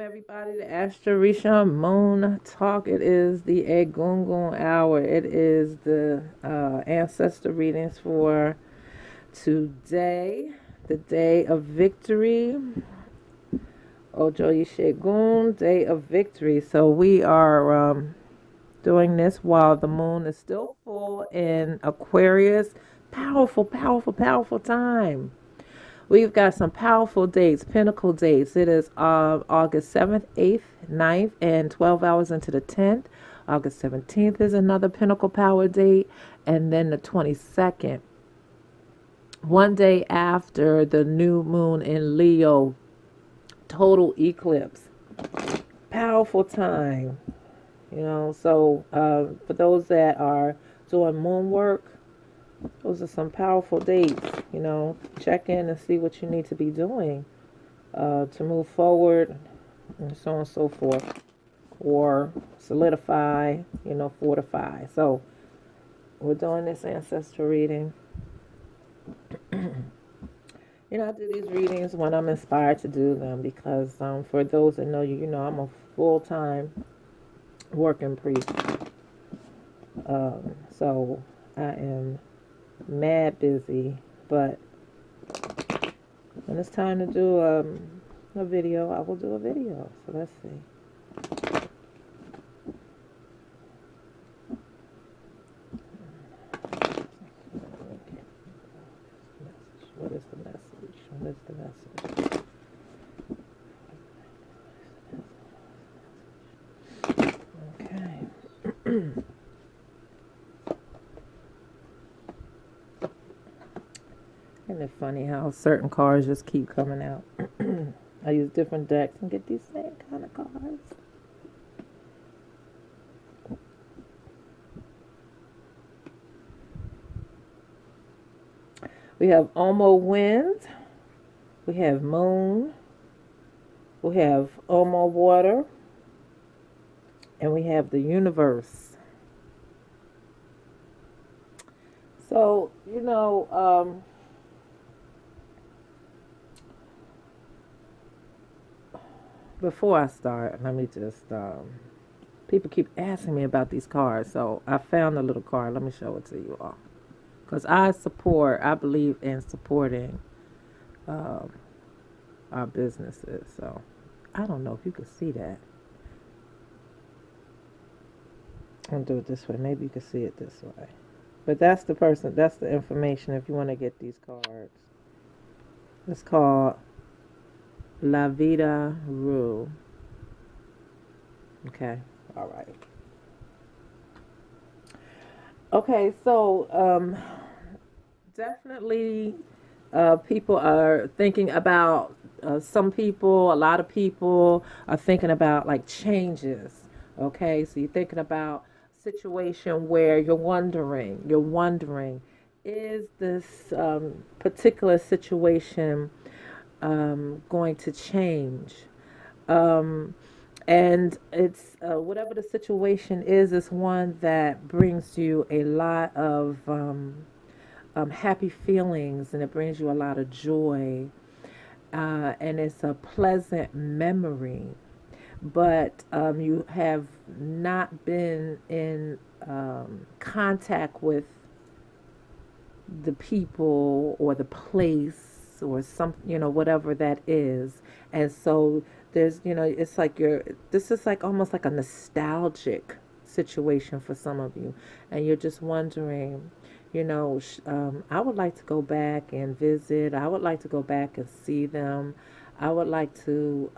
everybody, the Astro Moon Talk. It is the Egungun hour. It is the ancestor readings for today, the day of victory. Ojo Ishegun, day of victory. So we are doing this while the moon is still full in Aquarius. Powerful, powerful, powerful time. We've got some powerful dates, pinnacle dates. It is August 7th, 8th, 9th, and 12 hours into the 10th. August 17th is another pinnacle power date. And then the 22nd, one day after the new moon in Leo, total eclipse. Powerful time. So for those that are doing moon work, those are some powerful dates. Check in and see what you need to be doing to move forward and so on and so forth, or solidify, fortify. So we're doing this ancestral reading. I do these readings when I'm inspired to do them because for those that know you, I'm a full-time working priest. So I am mad busy, but when it's time to do a video, I will do a video. So let's see. What is the message? What is the message? Okay. Isn't it funny how certain cards just keep coming out? I use different decks and get these same kind of cards. We have Omo Wind. We have Moon. We have Omo Water. And we have the Universe. So, before I start, let me just, people keep asking me about these cards. So I found a little card. Let me show it to you all. Because I believe in supporting our businesses. So I don't know if you can see that. I'll do it this way. Maybe you can see it this way. But that's the information if you want to get these cards. It's called La Vida Rue. Okay. All right. Okay, so definitely people are thinking about, a lot of people are thinking about like changes. Okay, so you're thinking about a situation where you're wondering, is this particular situation going to change? Um, and it's whatever the situation is one that brings you a lot of happy feelings, and it brings you a lot of joy, and it's a pleasant memory. But you have not been in contact with the people or the place or some, whatever that is. And so there's, it's like this is like almost like a nostalgic situation for some of you. And you're just wondering, I would like to go back and visit. I would like to go back and see them. I would like to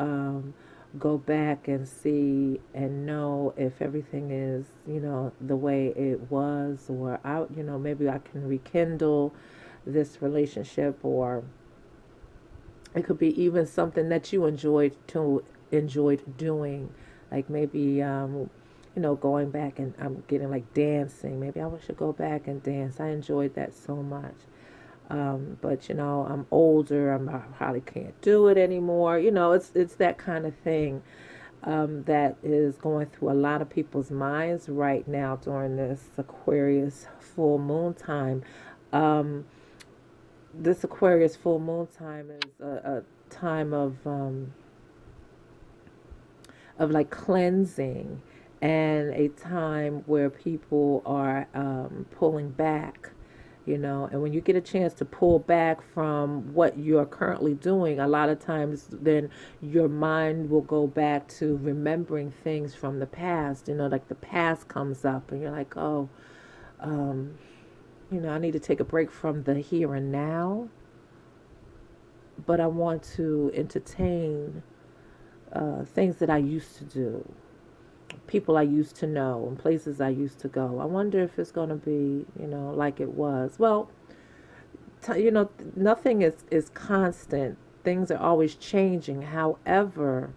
go back and see and know if everything is, the way it was, or maybe I can rekindle this relationship, or it could be even something that you enjoyed doing, like maybe going back and I'm getting like dancing. Maybe I should go back and dance. I enjoyed that so much. But I'm older. I probably can't do it anymore. It's that kind of thing that is going through a lot of people's minds right now during this Aquarius full moon time. Um, this Aquarius full moon time is a time of of like cleansing, and a time where people are pulling back, and when you get a chance to pull back from what you're currently doing, a lot of times then your mind will go back to remembering things from the past, like the past comes up and you're like, oh, um, I need to take a break from the here and now, but I want to entertain things that I used to do, people I used to know, and places I used to go. I wonder if it's going to be, like it was. Well, nothing is constant. Things are always changing. However,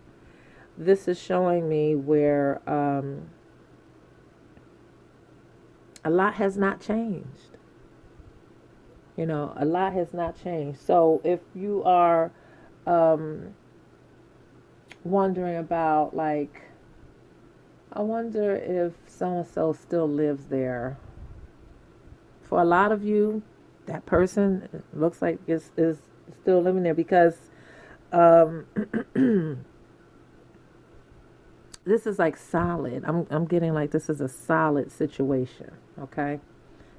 this is showing me where a lot has not changed. A lot has not changed. So if you are um, wondering about, like, I wonder if so and so still lives there. For a lot of you, that person looks like is still living there, because um, this is like solid. I'm getting like this is a solid situation. Okay,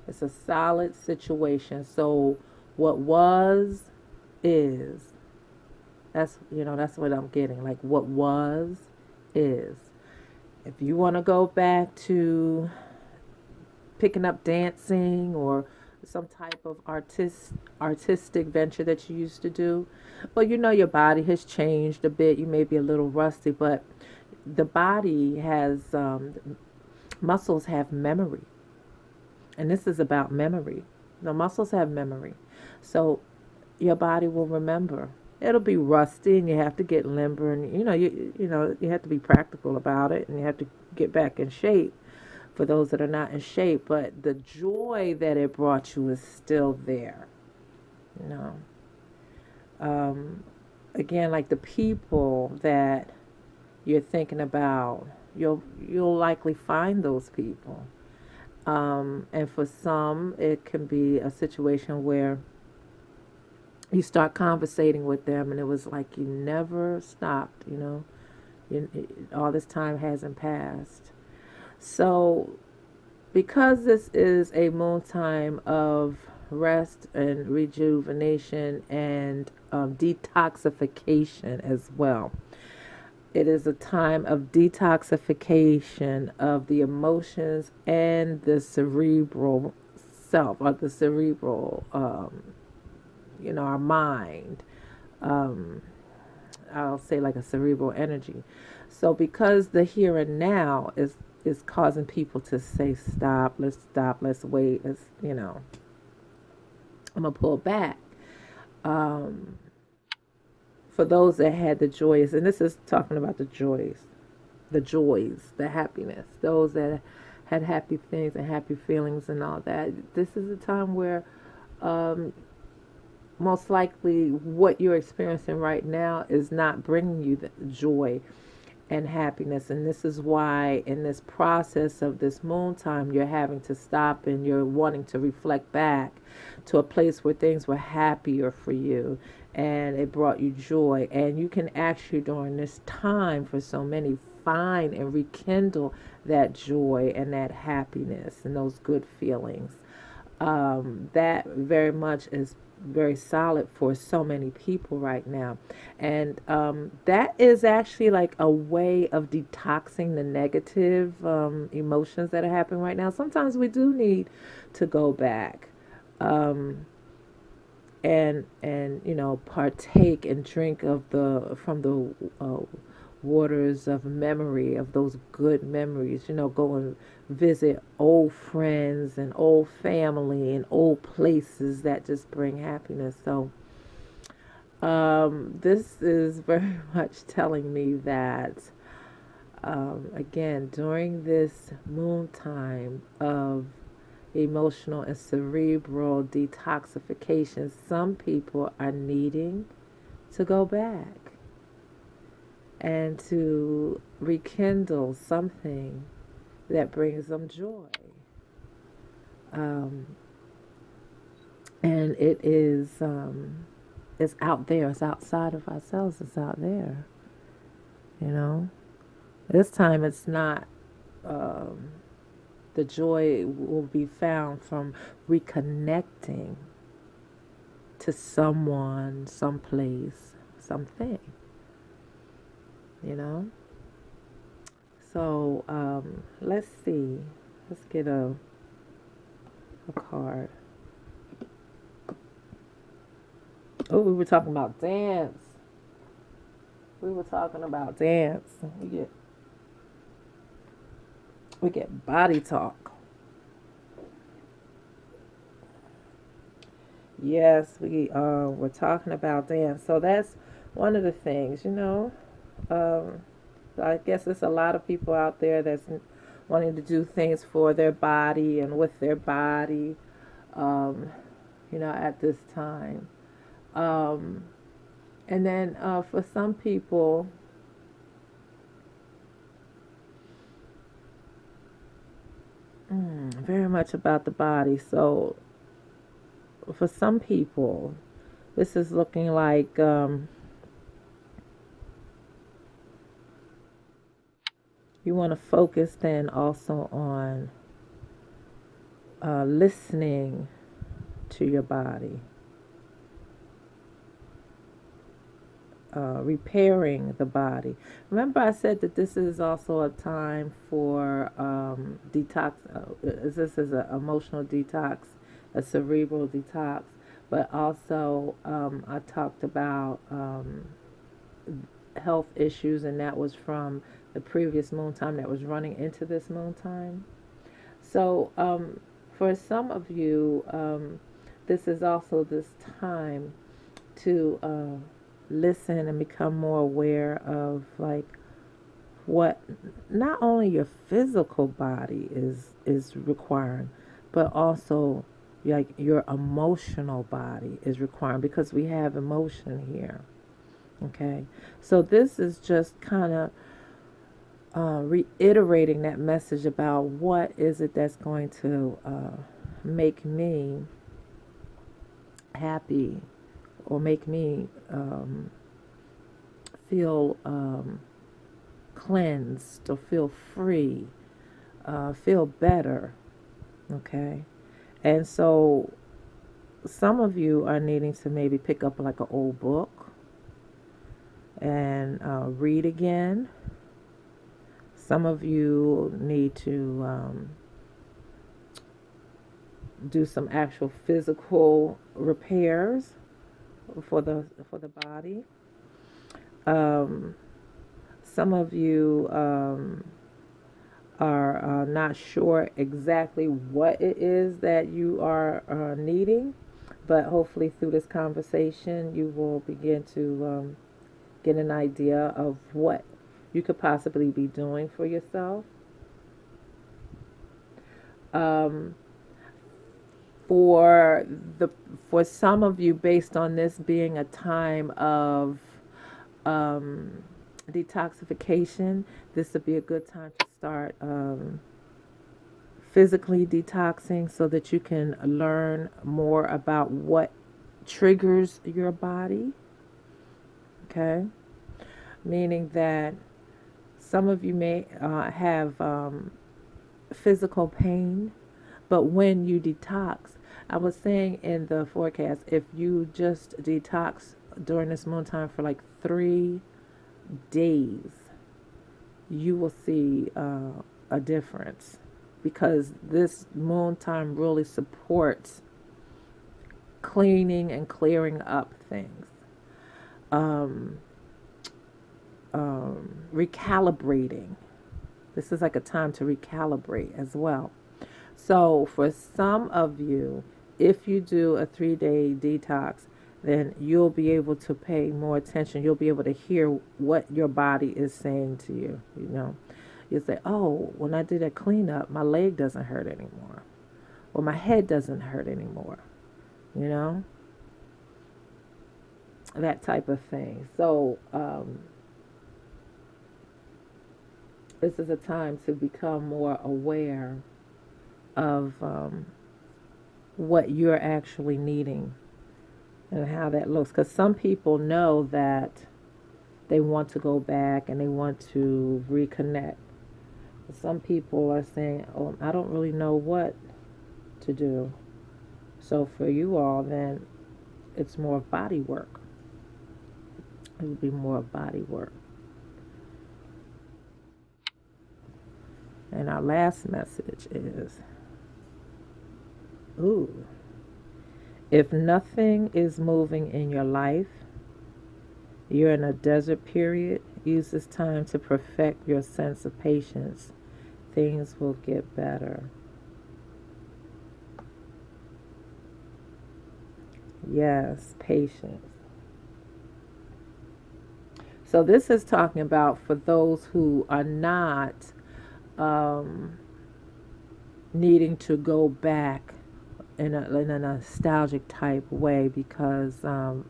it's a solid situation. So what was is, that's what I'm getting. Like what was is. If you want to go back to picking up dancing or some type of artistic venture that you used to do, well, your body has changed a bit. You may be a little rusty, but the body has muscles have memory, and this is about memory. The muscles have memory, so your body will remember. It'll be rusty, and you have to get limber, and you have to be practical about it, and you have to get back in shape for those that are not in shape. But the joy that it brought you is still there. You know, um, again, like the people that you're thinking about, you'll likely find those people. And for some, it can be a situation where you start conversating with them, and it was like you never stopped. All this time hasn't passed. So, because this is a moon time of rest and rejuvenation and detoxification as well, it is a time of detoxification of the emotions and the cerebral self, or the cerebral, our mind. Um, I'll say like a cerebral energy. So because the here and now is causing people to say stop, let's wait, I'm gonna pull back. Um, for those that had the joys, and this is talking about the joys, the happiness, those that had happy things and happy feelings and all that. This is a time where um, most likely what you're experiencing right now is not bringing you the joy and happiness. And this is why, in this process of this moon time, you're having to stop and you're wanting to reflect back to a place where things were happier for you and it brought you joy. And you can actually, during this time, for so many, find and rekindle that joy and that happiness and those good feelings. That very much is very solid for so many people right now. And that is actually like a way of detoxing the negative emotions that are happening right now. Sometimes we do need to go back um, and partake and drink of the from the waters of memory, of those good memories. Go and visit old friends and old family and old places that just bring happiness. So this is very much telling me that again, during this moon time of emotional and cerebral detoxification, some people are needing to go back and to rekindle something that brings them joy. Um, and it's out there. It's outside of ourselves. It's out there. You know. This time it's not, um, the joy will be found from reconnecting to someone, someplace, something, you know? So let's see. Let's get a card. Oh, we were talking about dance. We were talking about dance. We get body talk. Yes, we're talking about dance. So that's one of the things, you know. Um, I guess there's a lot of people out there that's wanting to do things for their body and with their body, um, at this time. Um, and then for some people, very much about the body. So for some people, this is looking like you want to focus then also on listening to your body, repairing the body. Remember, I said that this is also a time for detox. This is an emotional detox, a cerebral detox, but also I talked about health issues, and that was from the previous moon time that was running into this moon time. So, for some of you, this is also this time to listen and become more aware of like what not only your physical body is requiring, but also like your emotional body is requiring, because we have emotion here. Okay, so this is just kind of reiterating that message about what is it that's going to make me happy, or make me feel cleansed, or feel free, feel better. Okay, and so some of you are needing to maybe pick up like an old book and read again. Some of you need to do some actual physical repairs for the body. Um, some of you are not sure exactly what it is that you are needing, but hopefully through this conversation you will begin to get an idea of what you could possibly be doing for yourself. Um, for the for some of you, based on this being a time of um, detoxification, this would be a good time to start physically detoxing, so that you can learn more about what triggers your body. Okay, meaning that some of you may have physical pain, but when you detox, I was saying in the forecast, if you just detox during this moon time for like 3 days, you will see a difference, because this moon time really supports cleaning and clearing up things, um, recalibrating. This is like a time to recalibrate as well. So, for some of you, if you do a 3 day detox, then you'll be able to pay more attention. You'll be able to hear what your body is saying to you. You'll say, oh, when I did a cleanup, my leg doesn't hurt anymore, or my head doesn't hurt anymore, you know, that type of thing. So, this is a time to become more aware of what you're actually needing and how that looks. Because some people know that they want to go back and they want to reconnect. Some people are saying, oh, I don't really know what to do. So for you all, then it's more body work. It would be more body work. And our last message is, ooh, if nothing is moving in your life, you're in a desert period, use this time to perfect your sense of patience. Things will get better. Yes, patience. So this is talking about for those who are not um, needing to go back in a nostalgic type way because of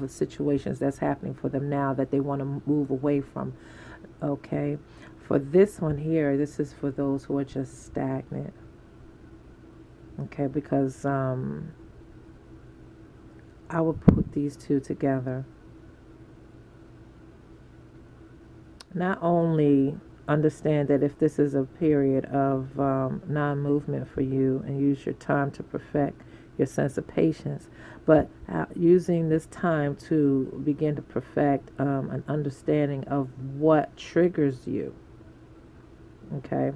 situations that's happening for them now that they want to move away from. Okay, for this one here, this is for those who are just stagnant. Okay, because I would put these two together. Not only understand that if this is a period of non-movement for you and use your time to perfect your sense of patience, but using this time to begin to perfect an understanding of what triggers you. Okay,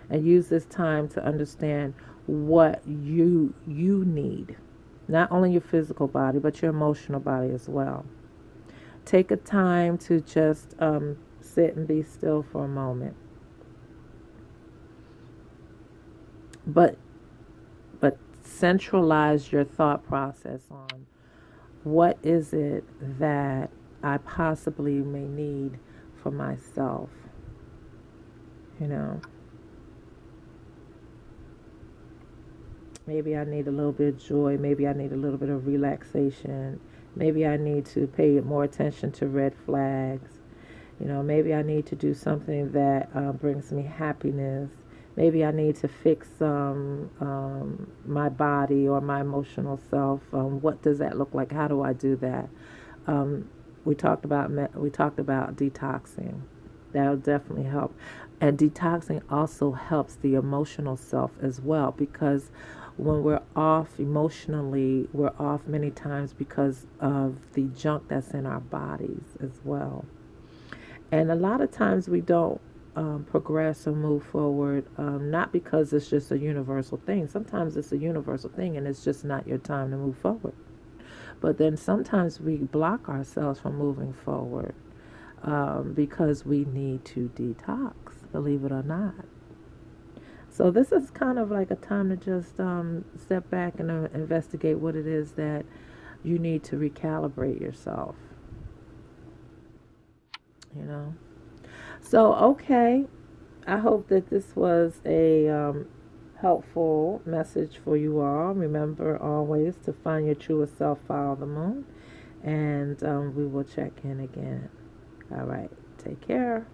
and use this time to understand what you need, not only your physical body but your emotional body as well. Take a time to just sit and be still for a moment, but centralize your thought process on what is it that I possibly may need for myself. You know, maybe I need a little bit of joy, maybe I need a little bit of relaxation, maybe I need to pay more attention to red flags. You know, maybe I need to do something that brings me happiness. Maybe I need to fix my body or my emotional self. What does that look like? How do I do that? Um, we talked about detoxing. That'll definitely help. And detoxing also helps the emotional self as well because when we're off emotionally, we're off many times because of the junk that's in our bodies as well. And a lot of times we don't progress or move forward, not because it's just a universal thing. Sometimes it's a universal thing and it's just not your time to move forward. But then sometimes we block ourselves from moving forward because we need to detox, believe it or not. So this is kind of like a time to just step back and investigate what it is that you need to recalibrate yourself, you know. So, okay, I hope that this was a helpful message for you all. Remember always to find your truest self, follow the moon, and we will check in again. All right, take care.